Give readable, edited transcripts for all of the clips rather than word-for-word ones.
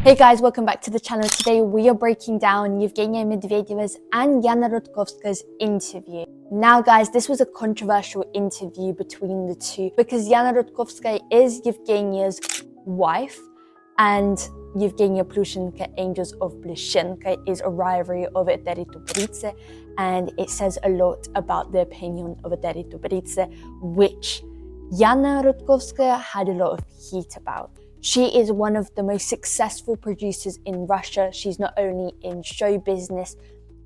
Hey guys, welcome back to the channel. Today we are breaking down Evgeni Medvedev's and Yana Rudkovskaya's interview. Now guys, this was a controversial interview between the two because Yana Rudkovskaya is Evgenia's wife and Evgeni Plushenko, Angels of Plushenko, is a rivalry of Eteri Tutberidze, and it says a lot about the opinion of Eteri Tutberidze, which Yana Rudkovskaya had a lot of heat about. She is one of the most successful producers in Russia. She's not only in show business,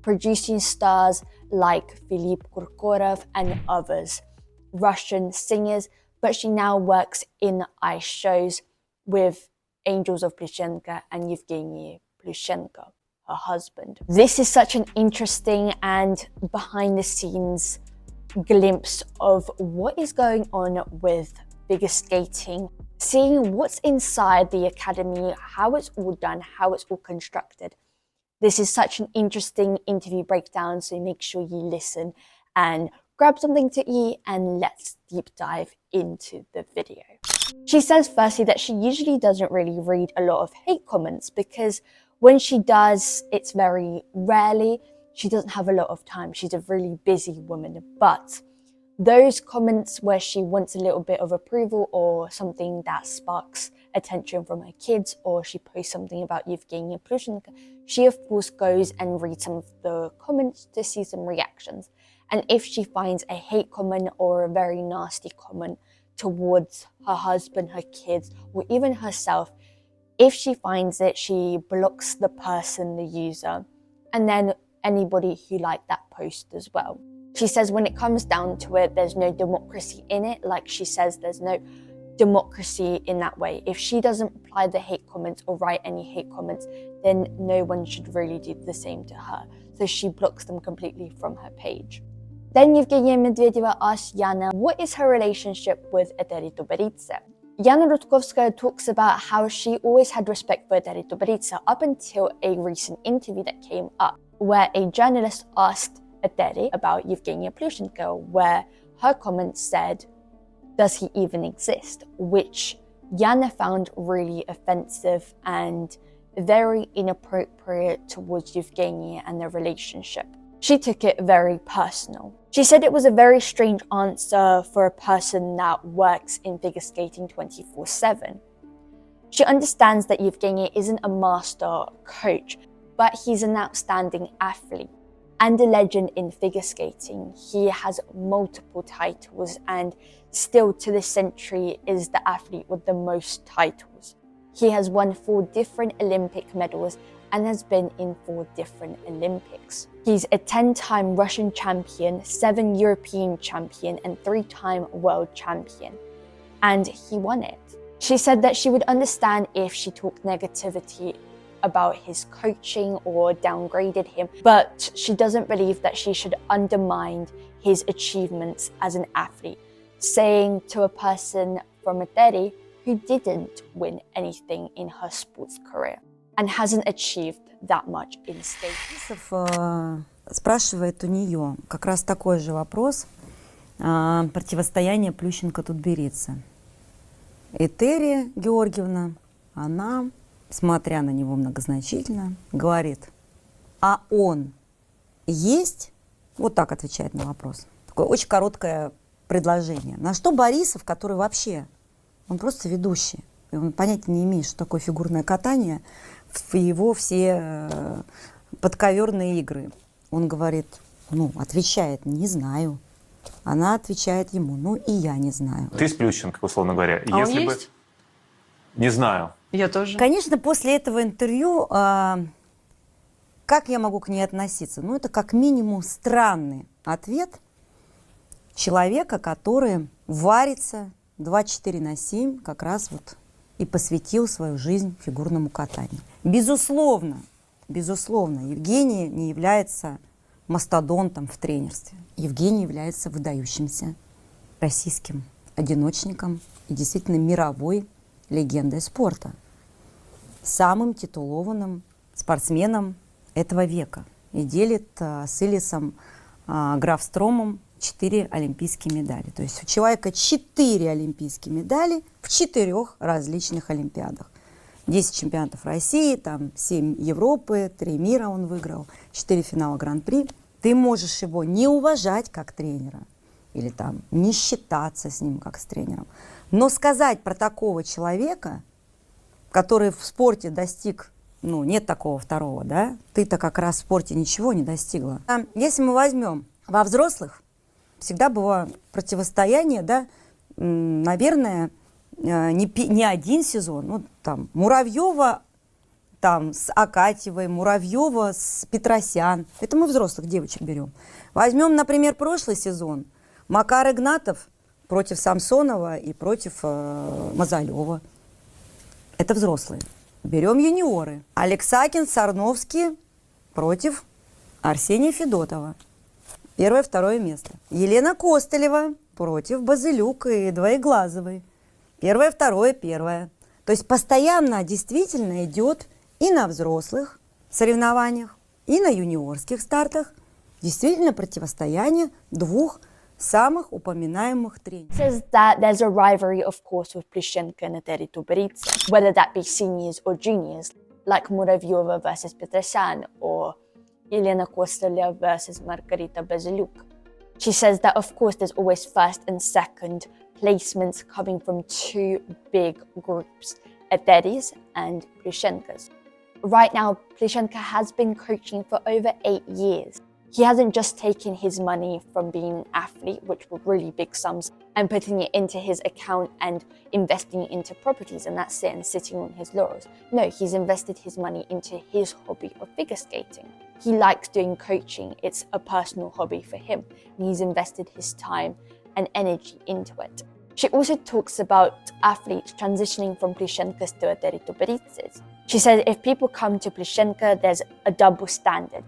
producing stars like Philipp Kirkorov and others, Russian singers, but she now works in ice shows with Angels of Plushenko and Evgeni Plushenko, her husband. This is such an interesting and behind the scenes glimpse of what is going on with figure skating, seeing what's inside the academy, how it's all done, how it's all constructed. This is such an interesting interview breakdown, so make sure you listen and grab something to eat and let's deep dive into the video. She says firstly that she usually doesn't really read a lot of hate comments because when she does, it's very rarely. She doesn't have a lot of time. She's a really busy woman, but those comments where she wants a little bit of approval or something that sparks attention from her kids, or she posts something about Evgeni Plushenko, she of course goes and reads some of the comments to see some reactions. And if she finds a hate comment or a very nasty comment towards her husband, her kids, or even herself, if she finds it, she blocks the person, the user, and then anybody who liked that post as well. She says when it comes down to it, there's no democracy in it. Like she says, there's no democracy in that way. If she doesn't apply the hate comments or write any hate comments, then no one should really do the same to her. So she blocks them completely from her page. Then Evgeni Medvedeva asked Yana, what is her relationship with Eteri Tutberidze? Yana Rudkovskaya talks about how she always had respect for Eteri Tutberidze up until a recent interview that came up, where a journalist asked Eteri about Evgeni Plushenko, where her comments said, does he even exist? Which Yana found really offensive and very inappropriate towards Evgeni and their relationship. She took it very personal. She said it was a very strange answer for a person that works in figure skating 24/7. She understands that Evgeni isn't a master coach, but he's an outstanding athlete and a legend in figure skating. He has multiple titles and still to this century is the athlete with the most titles. He has won 4 different Olympic medals and has been in 4 different Olympics. He's a 10-time Russian champion, 7 European champion, and 3-time world champion. And he won it. She said that she would understand if she talked negativity about his coaching or downgraded him, but she doesn't believe that she should undermine his achievements as an athlete, saying to a person from Eteri who didn't win anything in her sports career and hasn't achieved that much in skating. Спрашивает у нее как раз такой же вопрос противостояния Плющенко-Tutberidze. Этери Георгиевна, она, смотря на него многозначительно, говорит, а он есть? Вот так отвечает на вопрос. Такое очень короткое предложение. На что Борисов, который вообще, он просто ведущий, и он понятия не имеет, что такое фигурное катание, в его все подковерные игры. Он говорит, отвечает, не знаю. Она отвечает ему, и я не знаю. Ты с Плющенко, условно говоря. А если он бы... есть? Не знаю. Я тоже. Конечно, после этого интервью, как я могу к ней относиться? Это как минимум странный ответ человека, который варится 24/7, как раз и посвятил свою жизнь фигурному катанию. Безусловно, Евгений не является мастодонтом в тренерстве. Евгений является выдающимся российским одиночником и действительно мировой легендой спорта. Самым титулованным спортсменом этого века. И делит с Илисом Графстромом 4 олимпийские медали. То есть у человека 4 олимпийские медали в 4 различных олимпиадах. 10 чемпионатов России, там 7 Европы, 3 мира он выиграл, 4 финала Гран-при. Ты можешь его не уважать как тренера или там не считаться с ним как с тренером. Но сказать про такого человека, который в спорте достиг, ну, нет такого второго, да, ты-то как раз в спорте ничего не достигла. Если мы возьмем во взрослых, всегда было противостояние, да, наверное, не один сезон, ну, там, Муравьева там, с Акатьевой, Муравьева с Петросян. Это мы взрослых девочек берем. Возьмем, например, прошлый сезон. Макар Игнатов против Самсонова и против Мазалева. Это взрослые. Берем юниоры. Алексакин, Сарновский против Арсения Федотова. Первое, второе место. Елена Костылева против Базылюк и Двоеглазовой. Первое, второе, первое. То есть постоянно действительно идет и на взрослых соревнованиях, и на юниорских стартах действительно противостояние двух самых упоминаемых тренеров. Says that there's a rivalry, of course, with Plushenko and Eteri Tutberidze, whether that be seniors or juniors, like Muravyova versus Petrosyan or Elena Kostoleva versus Margarita Baziluk. She says that, of course, there's always first and second placements coming from two big groups, Eteri's and Plushenko's. Right now, Plushenko has been coaching for over 8 years. He hasn't just taken his money from being an athlete, which were really big sums, and putting it into his account and investing it into properties, and that's it, and sitting on his laurels. No, he's invested his money into his hobby of figure skating. He likes doing coaching. It's a personal hobby for him, and he's invested his time and energy into it. She also talks about athletes transitioning from Plushenko's to Eteri Tutberidze's. She said if people come to Plushenko, there's a double standard,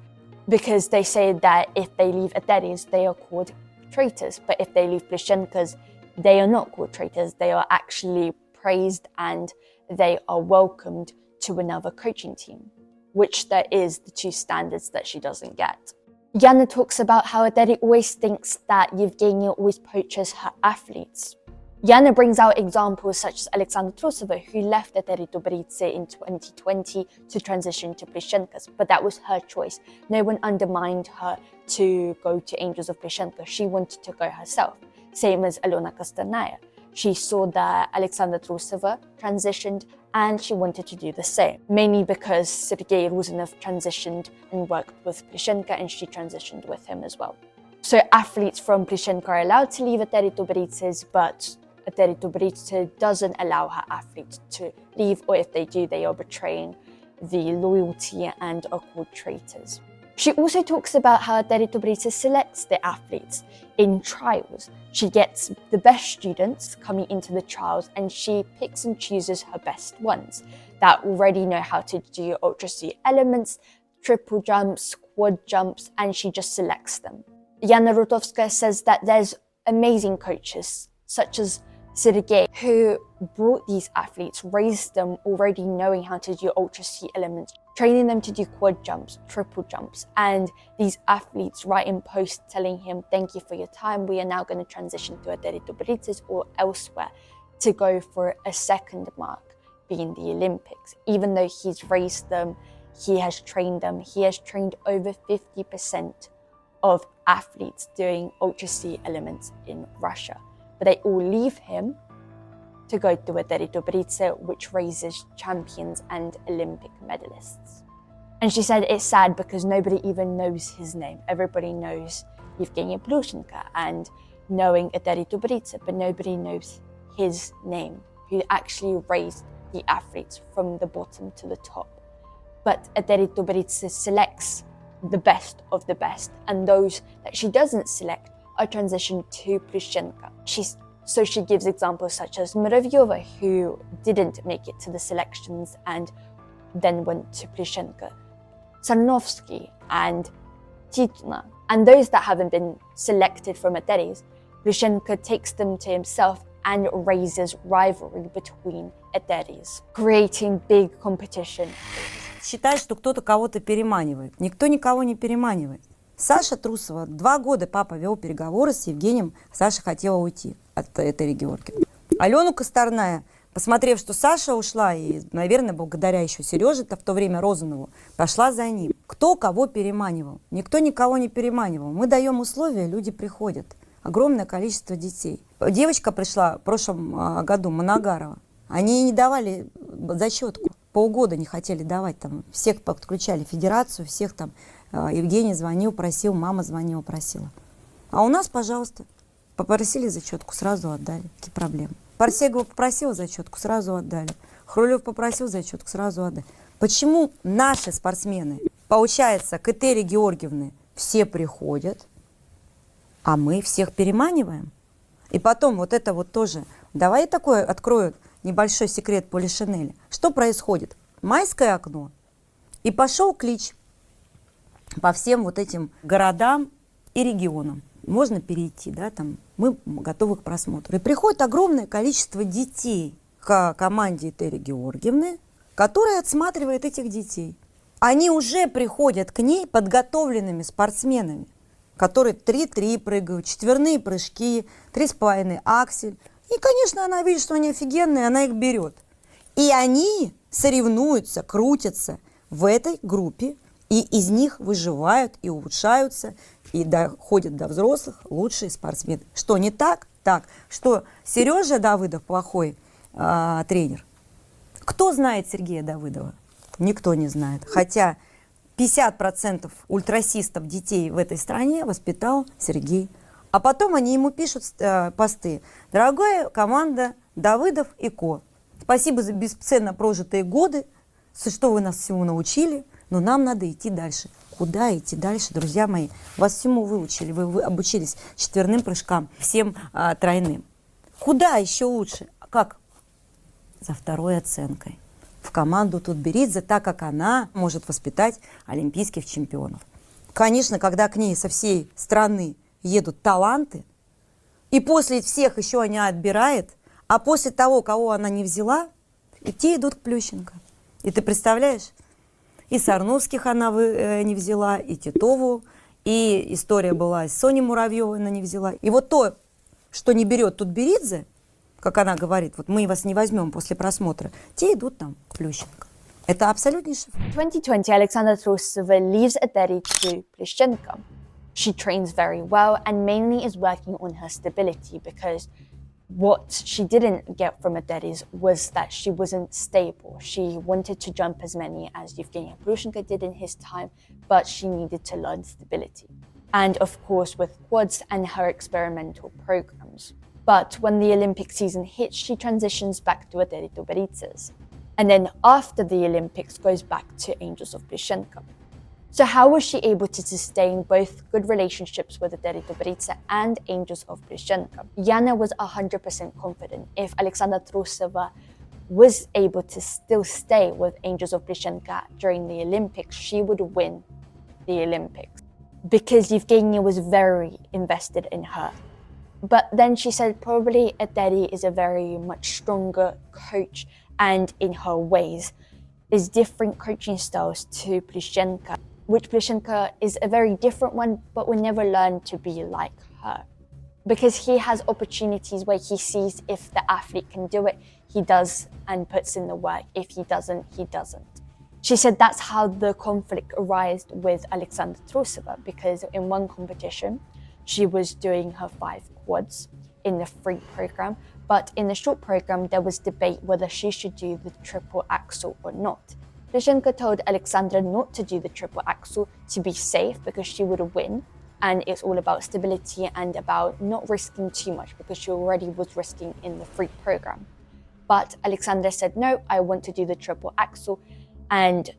because they say that if they leave Eteri's, they are called traitors. But if they leave Plushenko's, they are not called traitors. They are actually praised and they are welcomed to another coaching team, which there is the two standards that she doesn't get. Yana talks about how Eteri always thinks that Evgeni always poaches her athletes. Yana brings out examples such as Alexandra Trusova, who left Eteri Tutberidze in 2020 to transition to Plushenko's, but that was her choice. No one undermined her to go to Angels of Plushenko. She wanted to go herself. Same as Alona Kostanaya. She saw that Alexandra Trusova transitioned and she wanted to do the same, mainly because Sergei Ruzanov transitioned and worked with Plushenko and she transitioned with him as well. So athletes from Plushenko are allowed to leave Eteri Tutberidze's, but Eteri Tutberidze doesn't allow her athletes to leave, or if they do, they are betraying the loyalty and are called traitors. She also talks about how Eteri Tutberidze selects the athletes in trials. She gets the best students coming into the trials and she picks and chooses her best ones that already know how to do ultra C elements, triple jumps, quad jumps, and she just selects them. Yana Rudkovskaya says that there's amazing coaches such as Sergei, who brought these athletes, raised them already knowing how to do ultra C elements, training them to do quad jumps, triple jumps, and these athletes write in posts telling him, thank you for your time, we are now going to transition to Eteri Tutberidze's or elsewhere to go for a second mark, being the Olympics. Even though he's raised them, he has trained them, he has trained over 50% of athletes doing ultra C elements in Russia. But they all leave him to go to Eteri Tutberidze, which raises champions and Olympic medalists. And she said it's sad because nobody even knows his name. Everybody knows Evgeni Plushenko and knowing Eteri Tutberidze, but nobody knows his name, who actually raised the athletes from the bottom to the top. But Eteri Tutberidze selects the best of the best, and those that she doesn't select are transitioned to Plushenko. So she gives examples such as Muravyova, who didn't make it to the selections and then went to Plushenko, Sarnovsky and Tituna. And those that haven't been selected from Eteri's, Plushenko takes them to himself and raises rivalry between Eteri's, creating big competition. Считает, что кто-то кого-то переманивает. Никто никого не переманивает. Саша Трусова, 2 года папа вел переговоры с Евгением. Саша хотела уйти от Этери Георгиевны. Алену Косторная Посмотрев, что Саша ушла, и, наверное, благодаря еще Сереже-то в то время Розанову, пошла за ним. Кто кого переманивал? Никто никого не переманивал. Мы даем условия, люди приходят. Огромное количество детей. Девочка пришла в прошлом году, Моногарова. Они не давали зачетку. Полгода не хотели давать. Там, всех подключали федерацию, всех там. Евгений звонил, просил, мама звонила, просила. А у нас, пожалуйста, попросили зачетку, сразу отдали. Какие проблемы? Парсегова попросила зачетку, сразу отдали. Хрулев попросил зачетку, сразу отдали. Почему наши спортсмены, получается, к Этери Георгиевне все приходят, а мы всех переманиваем? И потом вот это вот тоже. Давай я такое открою небольшой секрет Полишинеля. Что происходит? Майское окно. И пошел клич по всем вот этим городам и регионам. Можно перейти, да, там, мы готовы к просмотру. И приходит огромное количество детей к команде Этери Георгиевны, которая отсматривает этих детей. Они уже приходят к ней подготовленными спортсменами, которые 3-3 прыгают, четверные прыжки, 3,5 аксель. И, конечно, она видит, что они офигенные, она их берет. И они соревнуются, крутятся в этой группе, и из них выживают и улучшаются, и доходят до взрослых лучшие спортсмены. Что не так? Так. Что Сережа Давыдов плохой тренер? Кто знает Сергея Давыдова? Никто не знает. Хотя 50% ультрасистов детей в этой стране воспитал Сергей. А потом они ему пишут посты. Дорогая команда Давыдов и Ко, спасибо за бесценно прожитые годы, что вы нас всему научили, но нам надо идти дальше. Куда идти дальше, друзья мои? Вас всему выучили, вы обучились четверным прыжкам, всем тройным. Куда еще лучше? Как? За второй оценкой. В команду Tutberidze, так как она может воспитать олимпийских чемпионов. Конечно, когда к ней со всей страны едут таланты, и после всех еще она отбирает, а после того, кого она не взяла, и те идут к Плющенко. И ты представляешь? И Сарновских она не взяла, и Титову, и история была с Соней Муравьевой она не взяла. И вот то, что не берет Tutberidze, как она говорит, вот мы вас не возьмем после просмотра, те идут там к Плющенко. Это абсолютнейший факт. 2020, Alexandra Trusova leaves Eteri to Plushenko. She trains very well and mainly is working on her stability because what she didn't get from Eteri was that she wasn't stable. She wanted to jump as many as Evgeni Plushenko did in his time, but she needed to learn stability. And of course with quads and her experimental programs. But when the Olympic season hits, she transitions back to Eteri Tutberidze. And then after the Olympics, goes back to Angels of Plushenko. So how was she able to sustain both good relationships with Eteri Tutberidze and Angels of Plushenko? Yana was 100% confident if Alexandra Trusova was able to still stay with Angels of Plushenko during the Olympics, she would win the Olympics because Evgenia was very invested in her. But then she said probably Eteri is a very much stronger coach and in her ways is different coaching styles to Plushenko, which Plushenko is a very different one, but will never learn to be like her. Because he has opportunities where he sees if the athlete can do it, he does and puts in the work. If he doesn't, he doesn't. She said that's how the conflict arose with Alexandra Trusova, because in one competition, she was doing her 5 quads in the free program, but in the short program, there was debate whether she should do the triple axel or not. Plushenko told Alexandra not to do the triple axel to be safe because she would win, and it's all about stability and about not risking too much because she already was risking in the free program. But Alexandra said, no, I want to do the triple axel, and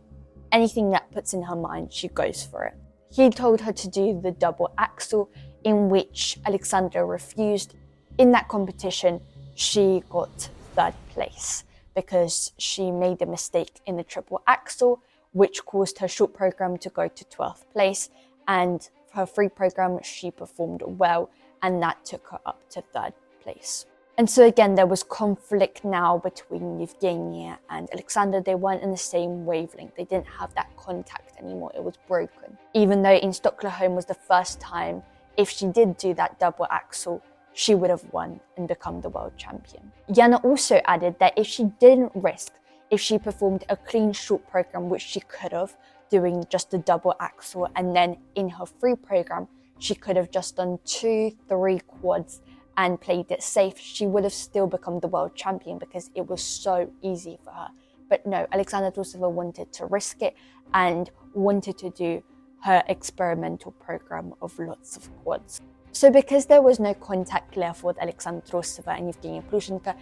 anything that puts in her mind, she goes for it. He told her to do the double axel, in which Alexandra refused. In that competition, she got 3rd place because she made a mistake in the triple axel, which caused her short program to go to 12th place, and her free program, she performed well, and that took her up to 3rd place. And so again, there was conflict now between Evgenia and Alexandra. They weren't in the same wavelength. They didn't have that contact anymore. It was broken. Even though in Stockholm was the first time, if she did do that double axel, she would have won and become the world champion. Yana also added that if she didn't risk, if she performed a clean short program, which she could have, doing just a double axel, and then in her free program, she could have just done 2-3 quads and played it safe, she would have still become the world champion because it was so easy for her. But no, Alexandra Trusova wanted to risk it and wanted to do her experimental program of lots of quads. So because there was no contact left with Alexandra Trusova and Evgeni Plushenko,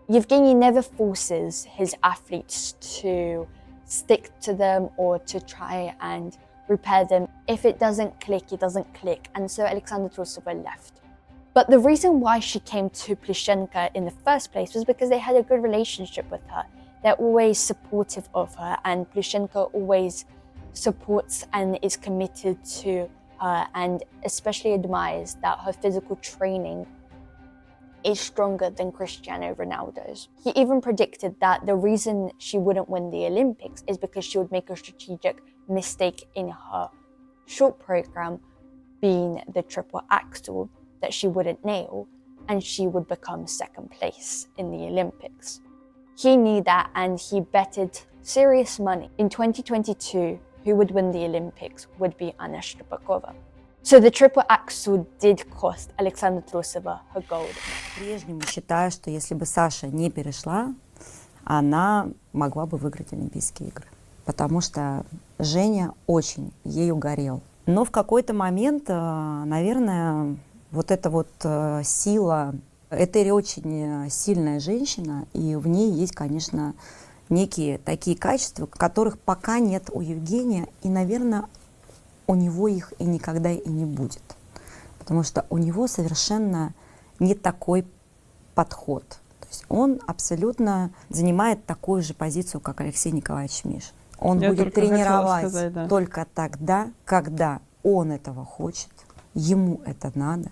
Evgeni never forces his athletes to stick to them or to try and repair them. If it doesn't click, it doesn't click. And so Alexandra Trusova left. But the reason why she came to Plushenko in the first place was because they had a good relationship with her. They're always supportive of her, and Plushenko always supports and is committed to her, and especially admires that her physical training is stronger than Cristiano Ronaldo's. He even predicted that the reason she wouldn't win the Olympics is because she would make a strategic mistake in her short program, being the triple axel, that she wouldn't nail, and she would become second place in the Olympics. He knew that, and he betted serious money. In 2022, who would win the Olympics would be Anna Shcherbakova. So the triple axel did cost Alexandra Trusova her gold. По-прежнему считаю, что если бы Саша не перешла, она могла бы выиграть Олимпийские игры. Потому что Женя очень ею горел. Но в какой-то момент, наверное, вот эта вот сила, Этери очень сильная женщина, и в ней есть, конечно, некие такие качества, которых пока нет у Евгения, и, наверное, у него их и никогда и не будет. Потому что у него совершенно не такой подход. То есть он абсолютно занимает такую же позицию, как Алексей Николаевич Миш. Он будет тренировать только тогда, когда он этого хочет, ему это надо.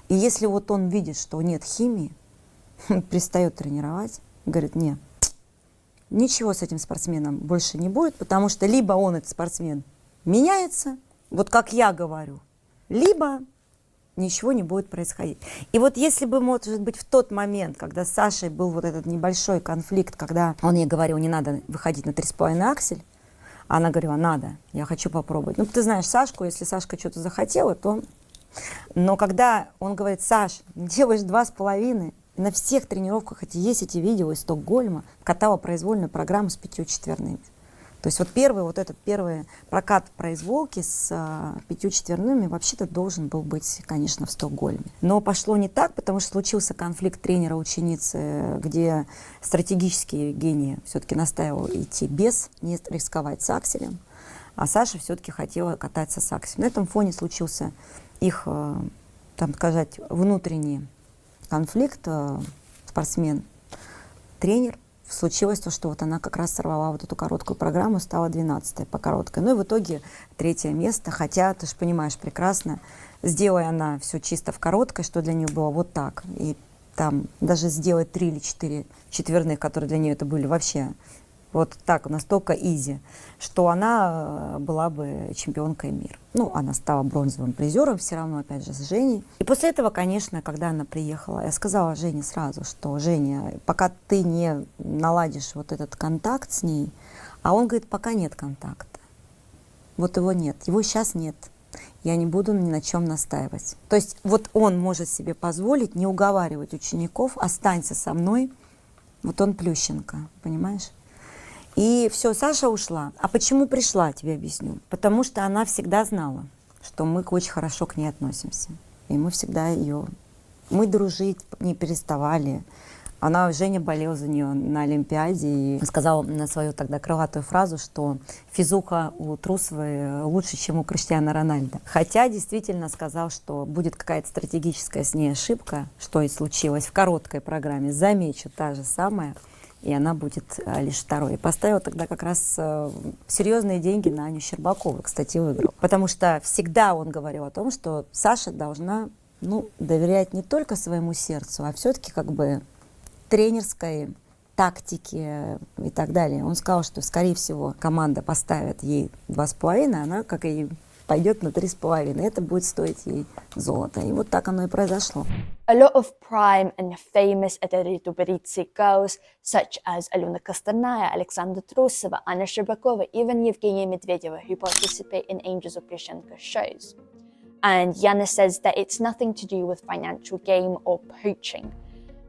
И если вот он видит, что нет химии, он перестает тренировать, говорит, нет, ничего с этим спортсменом больше не будет, потому что либо он, этот спортсмен, меняется, вот как я говорю, либо ничего не будет происходить. И вот если бы, может быть, в тот момент, когда с Сашей был вот этот небольшой конфликт, когда он ей говорил, не надо выходить на 3,5 аксель, а она говорила, надо, я хочу попробовать. Ну, ты знаешь Сашку, если Сашка что-то захотела, то... Но когда он говорит, Саш, делаешь 2,5, на всех тренировках есть эти видео из Стокгольма, катала произвольную программу с 5 четверными. То есть вот первый прокат произволки с 5 четверными вообще-то должен был быть, конечно, в Стокгольме. Но пошло не так, потому что случился конфликт тренера-ученицы, где стратегический Евгений все-таки настаивал идти без, не рисковать с акселем, а Саша все-таки хотела кататься с акселем. На этом фоне случился их, там сказать, внутренний конфликт, спортсмен-тренер. Случилось то, что вот она как раз сорвала вот эту короткую программу, стала 12-й по короткой. Ну и в итоге 3-е место, хотя, ты же понимаешь прекрасно, сделая она все чисто в короткой, что для нее было вот так, и там даже сделать 3 или 4 четверных, которые для нее это были вообще вот так, настолько изи, что она была бы чемпионкой мира. Ну, она стала бронзовым призером все равно, опять же, с Женей. И после этого, конечно, когда она приехала, я сказала Жене сразу, что, Женя, пока ты не наладишь вот этот контакт с ней, а он говорит, пока нет контакта. Вот его нет, его сейчас нет. Я не буду ни на чем настаивать. То есть вот он может себе позволить не уговаривать учеников, останься со мной, вот он Плющенко, понимаешь? И все, Саша ушла. А почему пришла, тебе объясню. Потому что она всегда знала, что мы очень хорошо к ней относимся. И мы всегда ее... Мы дружить не переставали. Женя болела за нее на Олимпиаде и сказала на свою тогда крылатую фразу, что физуха у Трусовой лучше, чем у Криштиану Рональдо. Хотя действительно сказал, что будет какая-то стратегическая с ней ошибка, что и случилось в короткой программе. Замечу, та же самая. И она будет лишь 2-й. И поставила тогда как раз серьезные деньги на Аню Щербакову, кстати, выиграл. Потому что всегда он говорил о том, что Саша должна доверять не только своему сердцу, а все-таки как бы тренерской тактике и так далее. Он сказал, что, скорее всего, команда поставит ей 2,5, она, как и пойдет на 3,5. Это будет стоить ей золото. И вот так оно и произошло. A lot of prime and famous Eteri Tutberidze girls, such as Alena Kosternaya, Alexandra Trusova, Anna Sherbakova, even Evgenia Medvedeva, who participate in Angels of Plushenko shows. And Yana says that it's nothing to do with financial gain or poaching.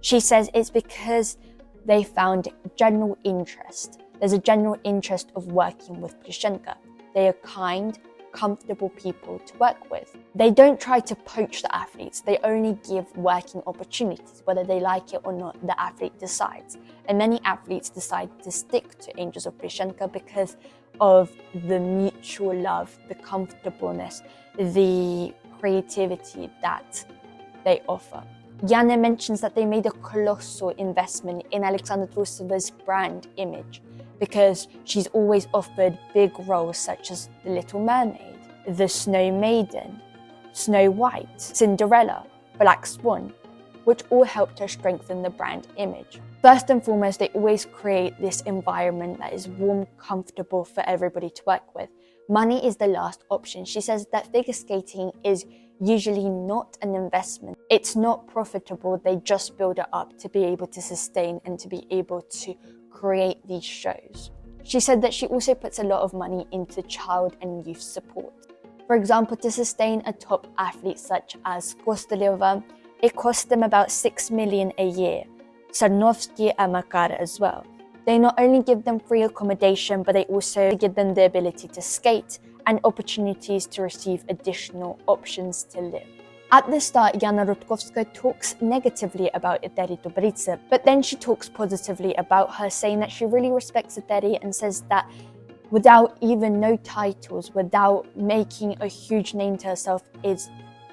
She says it's because they found general interest. There's a general interest of working with Plushenko. They are kind, comfortable people to work with. They don't try to poach the athletes. They only give working opportunities. Whether they like it or not, the athlete decides. And many athletes decide to stick to Angels of Plushenko because of the mutual love, the comfortableness, the creativity that they offer. Yana mentions that they made a colossal investment in Alexandra Trusova's brand image because she's always offered big roles such as the Little Mermaid, the Snow Maiden, Snow White, Cinderella, Black Swan, which all helped her strengthen the brand image. First and foremost, they always create this environment that is warm, comfortable for everybody to work with. Money is the last option. She says that figure skating is usually not an investment. It's not profitable. They just build it up to be able to sustain and to be able to create these shows. She said that she also puts a lot of money into child and youth support. For example, to sustain a top athlete such as Kostoleva, it costs them about 6 million a year. Sarnovsky and Makar as well. They not only give them free accommodation, but they also give them the ability to skate and opportunities to receive additional options to live. At the start, Yana Rudkovskaya talks negatively about Eteri Tutberidze, but then she talks positively about her, saying that she really respects Eteri and says that without even no titles, without making a huge name to herself,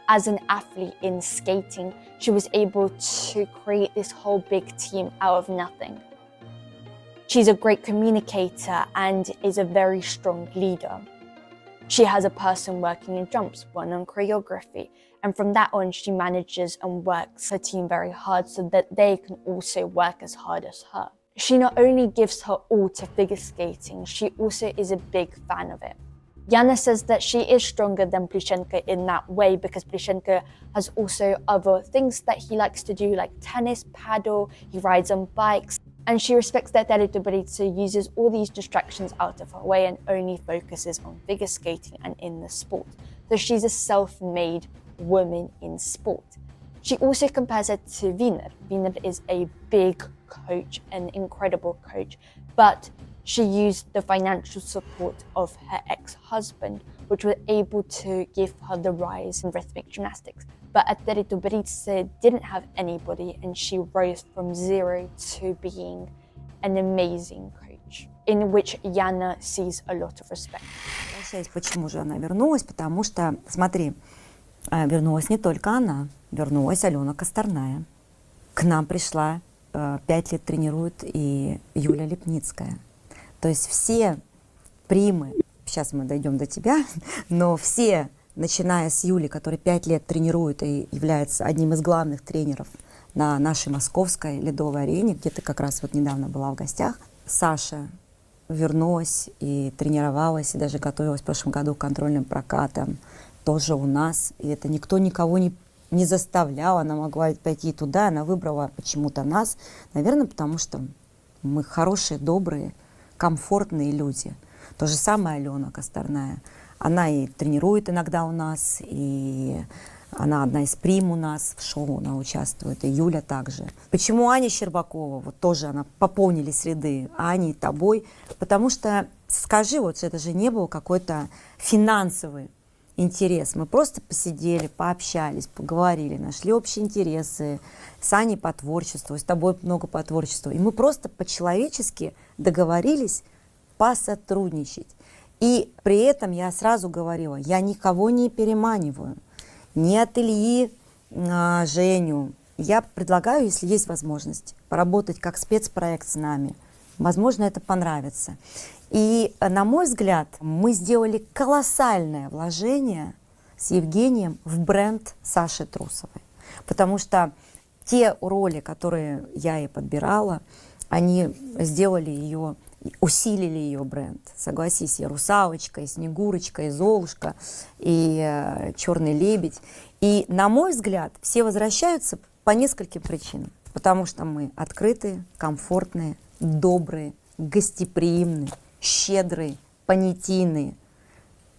as an athlete in skating, she was able to create this whole big team out of nothing. She's a great communicator and is a very strong leader. She has a person working in jumps, one on choreography, and from that on she manages and works her team very hard so that they can also work as hard as her. She not only gives her all to figure skating, she also is a big fan of it. Yana says that she is stronger than Plushenko in that way because Plushenko has also other things that he likes to do like tennis, paddle, he rides on bikes. And she respects that Eteri Tutberidze uses all these distractions out of her way and only focuses on figure skating and in the sport. So she's a self-made woman in sport. She also compares her to Wiener. Wiener is a big coach, an incredible coach, but she used the financial support of her ex-husband, which was able to give her the rise in rhythmic gymnastics. But Eteri Tutberidze didn't have anybody and she rose from zero to being an amazing coach, in which Yana sees a lot of respect. Почему же она вернулась? Потому что, смотри, вернулась не только она, вернулась Алена Косторная. К нам пришла, 5 лет тренирует и Юля Лепницкая. То есть все примы, сейчас мы дойдем до тебя, но все, начиная с Юли, который 5 лет тренирует и является одним из главных тренеров на нашей московской ледовой арене, где ты как раз вот недавно была в гостях. Саша вернулась и тренировалась, и даже готовилась в прошлом году к контрольным прокатам, тоже у нас. И это никто никого не заставлял, она могла пойти туда, она выбрала почему-то нас. Наверное, потому что мы хорошие, добрые, комфортные люди. То же самое Алена Косторная. Она и тренирует иногда у нас, и она одна из прим у нас в шоу, она участвует, и Юля также. Почему Аня Щербакова, вот тоже она пополнили среды Аней, тобой? Потому что, скажи, вот это же не был какой-то финансовый интерес. Мы просто посидели, пообщались, поговорили, нашли общие интересы. С Аней по творчеству, с тобой много по творчеству. И мы просто по-человечески договорились посотрудничать. И при этом я сразу говорила, я никого не переманиваю, ни от Ильи, Женю. Я предлагаю, если есть возможность, поработать как спецпроект с нами. Возможно, это понравится. И, на мой взгляд, мы сделали колоссальное вложение с Евгением в бренд Саши Трусовой. Потому что те роли, которые я ей подбирала, они сделали ее усилили ее бренд. Согласись, и «Русалочка», и «Снегурочка», и «Золушка», и «Черный лебедь». И, на мой взгляд, все возвращаются по нескольким причинам. Потому что мы открытые, комфортные, добрые, гостеприимные, щедрые, понятийные.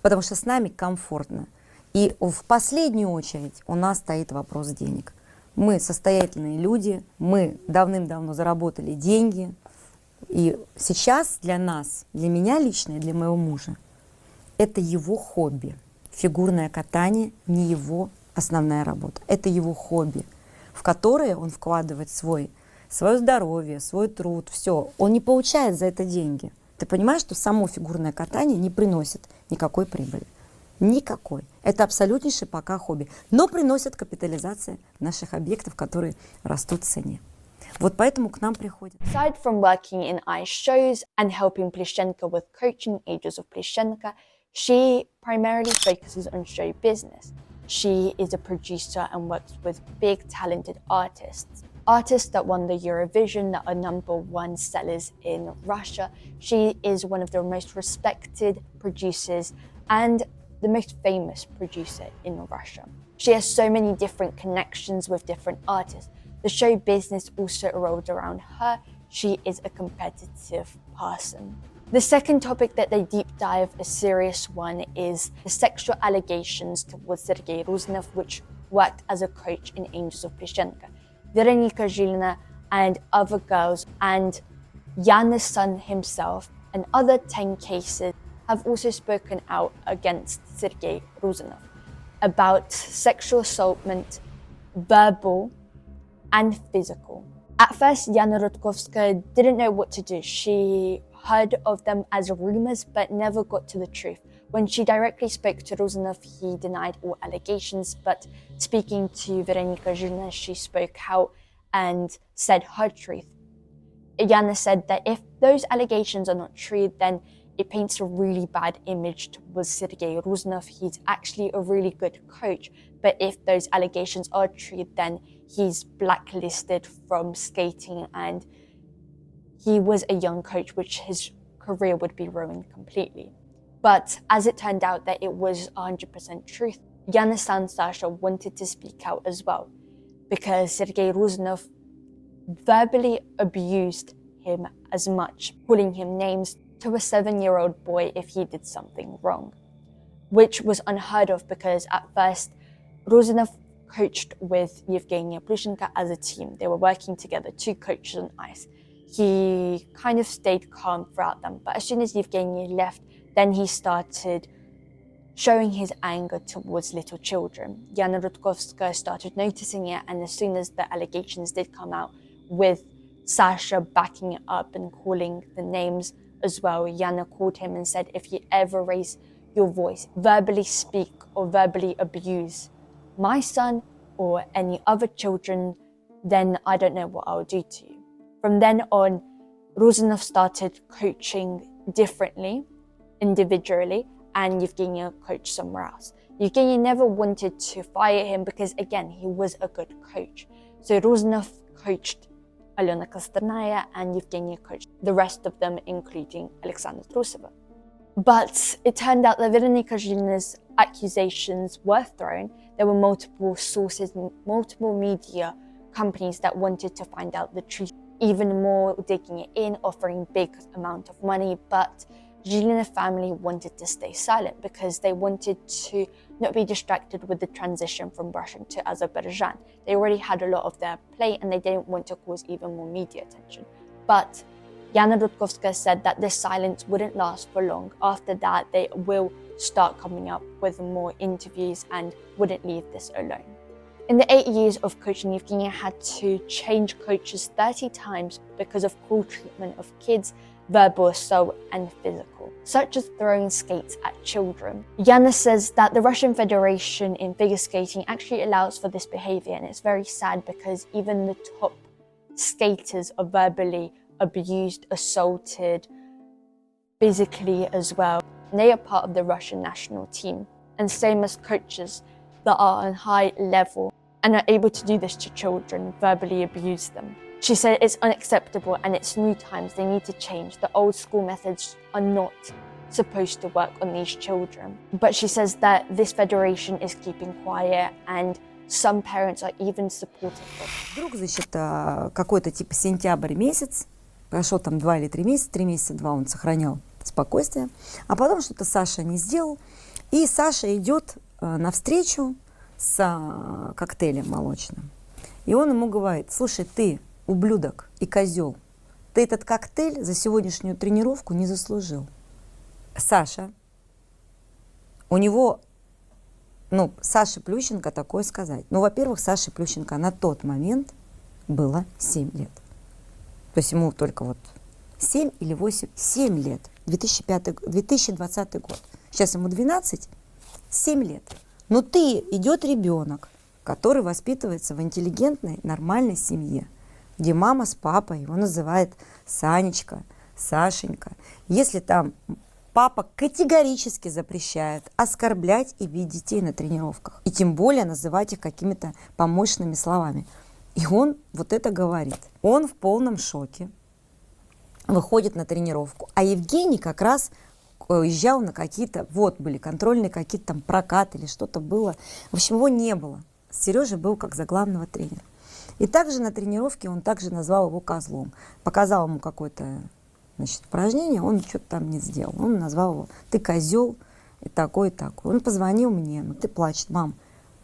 Потому что с нами комфортно. И в последнюю очередь у нас стоит вопрос денег. Мы состоятельные люди, мы давным-давно заработали деньги. И сейчас для нас, для меня лично и для моего мужа, это его хобби. Фигурное катание не его основная работа. Это его хобби, в которое он вкладывает свое здоровье, свой труд, все. Он не получает за это деньги. Ты понимаешь, что само фигурное катание не приносит никакой прибыли? Никакой. Это абсолютнейшее пока хобби. Но приносит капитализация наших объектов, которые растут в цене. Вот поэтому к нам приходят. Aside from working in ice shows and helping Plushenko with coaching Ages of Plushenko, she primarily focuses on show business. She is a producer and works with big talented artists. Artists that won the Eurovision, that are #1 sellers in Russia. She is one of the most respected producers and the most famous producer in Russia. She has so many different connections with different artists. The show business also revolves around her. She is a competitive person. The second topic that they deep dive, a serious one, is the sexual allegations towards Sergei Ruzanov, which worked as a coach in Angels of Plushenko. Veronika Zhilina and other girls, and Yana's son himself, and other 10 cases have also spoken out against Sergei Ruzanov about sexual assaultment, verbal and physical. At first, Yana Rudkovskaya didn't know what to do. She heard of them as rumors, but never got to the truth. When she directly spoke to Ruzanov, he denied all allegations, but speaking to Veronika Zhilina, she spoke out and said her truth. Yana said that if those allegations are not true, then it paints a really bad image towards Sergei Ruzanov. He's actually a really good coach, but if those allegations are true, then he's blacklisted from skating, and he was a young coach, which his career would be ruined completely. But as it turned out that it was 100% truth, Yana's son Sasha wanted to speak out as well, because Sergei Ruzanov verbally abused him as much, calling him names to a 7-year-old boy if he did something wrong, which was unheard of because at first Ruzanov coached with Evgeni Plushenko as a team. They were working together, 2 coaches on ice. He kind of stayed calm throughout them, but as soon as Evgeni left, then he started showing his anger towards little children. Yana Rudkovskaya started noticing it, and as soon as the allegations did come out, with Sasha backing it up and calling the names as well, Yana called him and said, if you ever raise your voice, verbally speak or verbally abuse my son or any other children, then I don't know what I'll do to you. From then on, Ruzanov started coaching differently, individually, and Evgenia coached somewhere else. Evgenia never wanted to fire him because, again, he was a good coach. So Ruzanov coached Alena Kosternaya and Evgenia coached the rest of them, including Alexandra Trusova. But it turned out that Veronika Zhilina's accusations were thrown. There were multiple sources, multiple media companies that wanted to find out the truth, even more digging it in, offering big amount of money, but Zhilina family wanted to stay silent because they wanted to not be distracted with the transition from Russian to Azerbaijan. They already had a lot of their plate and they didn't want to cause even more media attention. But Yana Rudkovskaya said that this silence wouldn't last for long. After that, they will start coming up with more interviews and wouldn't leave this alone. In the 8 years of coaching, Evgenia had to change coaches 30 times because of cruel treatment of kids, verbal assault and physical, such as throwing skates at children. Yana says that the Russian Federation in figure skating actually allows for this behavior, and it's very sad because even the top skaters are verbally abused, assaulted, physically as well. And they are part of the Russian national team, and same as coaches that are on high level and are able to do this to children, verbally abuse them. She said it's unacceptable and it's new times, they need to change. The old school methods are not supposed to work on these children. But she says that this federation is keeping quiet and some parents are even supportive of it. Вдруг, значит, какой-то типа сентябрь месяц, прошел там 2 или 3 месяца, 3 месяца, 2 он сохранял спокойствие, а потом что-то Саша не сделал, и Саша идет навстречу с коктейлем молочным. И он ему говорит: слушай, ты, ублюдок и козел, ты этот коктейль за сегодняшнюю тренировку не заслужил. Саша, у него, Саше Плющенко такое сказать. Во-первых, Саше Плющенко на тот момент было 7 лет. То есть ему только 7 или 8, 7 лет, 2020 год. Сейчас ему 12, 7 лет. Но идет ребенок, который воспитывается в интеллигентной, нормальной семье, где мама с папой его называет Санечка, Сашенька. Если там папа категорически запрещает оскорблять и бить детей на тренировках, и тем более называть их какими-то помощными словами. И он это говорит. Он в полном шоке выходит на тренировку. А Евгений как раз уезжал на какие-то, были контрольные какие-то там прокаты или что-то было. В общем, его не было. Сережа был как за главного тренера. И также на тренировке он также назвал его козлом. Показал ему какое-то, упражнение, он что-то там не сделал. Он назвал его: ты козел, и такой, и такой. Он позвонил мне, ты плачет: мам,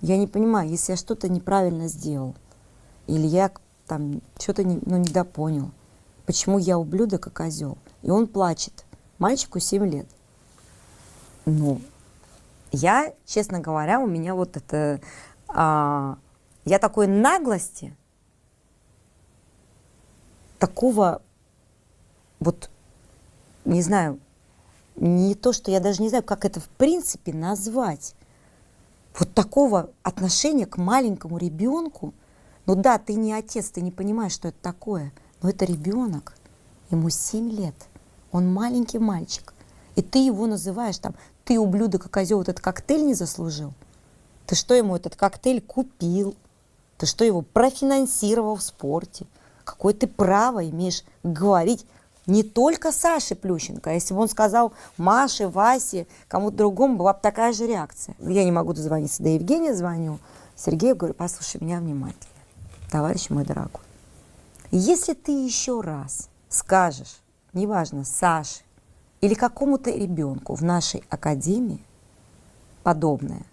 я не понимаю, если я что-то неправильно сделал, или я там что-то недопонял, почему я ублюдок и козел. И он плачет. Мальчику 7 лет. Я, честно говоря, у меня я такой наглости, такого не знаю, не то, что я даже не знаю, как это в принципе назвать. Такого отношения к маленькому ребенку. Да, ты не отец, ты не понимаешь, что это такое, но это ребенок, ему 7 лет, он маленький мальчик, и ты его называешь ты ублюдок и козел, этот коктейль не заслужил. Ты что, ему этот коктейль купил? Ты что, его профинансировал в спорте? Какое ты право имеешь говорить не только Саше Плющенко, а если бы он сказал Маше, Васе, кому-то другому, была бы такая же реакция. Я не могу дозвониться до Евгения, звоню Сергею, говорю: послушай меня внимательно, товарищ мой дорогой. Если ты еще раз скажешь, неважно, Саше или какому-то ребенку в нашей академии подобное,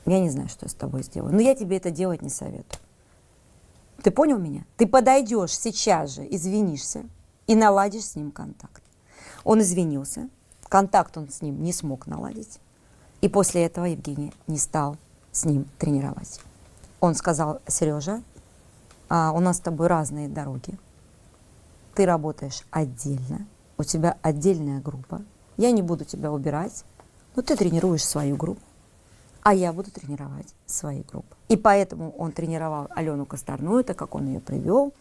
я не знаю, что я с тобой сделаю, но я тебе это делать не советую. Ты понял меня? Ты подойдешь сейчас же, извинишься и наладишь с ним контакт. Он извинился, контакт он с ним не смог наладить, и после этого Евгений не стал с ним тренировать. Он сказал: Сережа, у нас с тобой разные дороги, ты работаешь отдельно, у тебя отдельная группа, я не буду тебя убирать, но ты тренируешь свою группу, а я буду тренировать свои группы. И поэтому он тренировал Алену Косторную, так как он ее привел,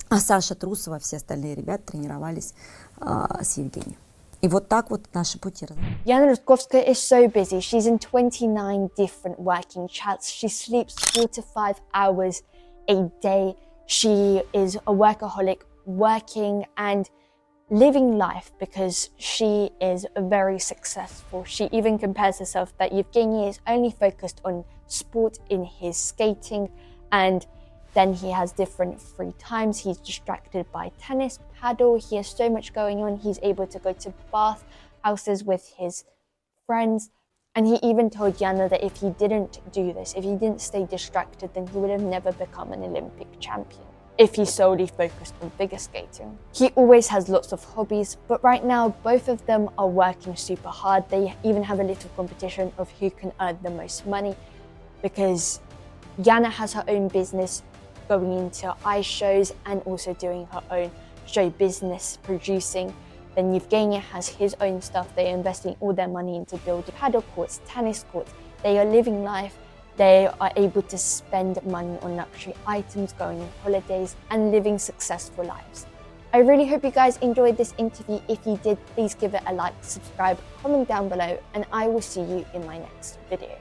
а Саша Трусова, все остальные ребята тренировались с Евгением. И так наши пути разошлись. Yana Rudkovskaya is so busy. She's in 29 different working chats. She sleeps 4 to 5 hours a day. She is a workaholic, working and living life because she is very successful. She even compares herself that Evgeni is only focused on sport in his skating, and then he has different free times. He's distracted by tennis, paddle. He has so much going on. He's able to go to bath houses with his friends. And he even told Yana that if he didn't do this, if he didn't stay distracted, then he would have never become an Olympic champion if he solely focused on figure skating. He always has lots of hobbies, but right now both of them are working super hard. They even have a little competition of who can earn the most money, because Yana has her own business going into ice shows and also doing her own show business, producing. Then Evgeni has his own stuff. They are investing all their money into building paddle courts, tennis courts. They are living life. They are able to spend money on luxury items, going on holidays and living successful lives. I really hope you guys enjoyed this interview. If you did, please give it a like, subscribe, comment down below, and I will see you in my next video.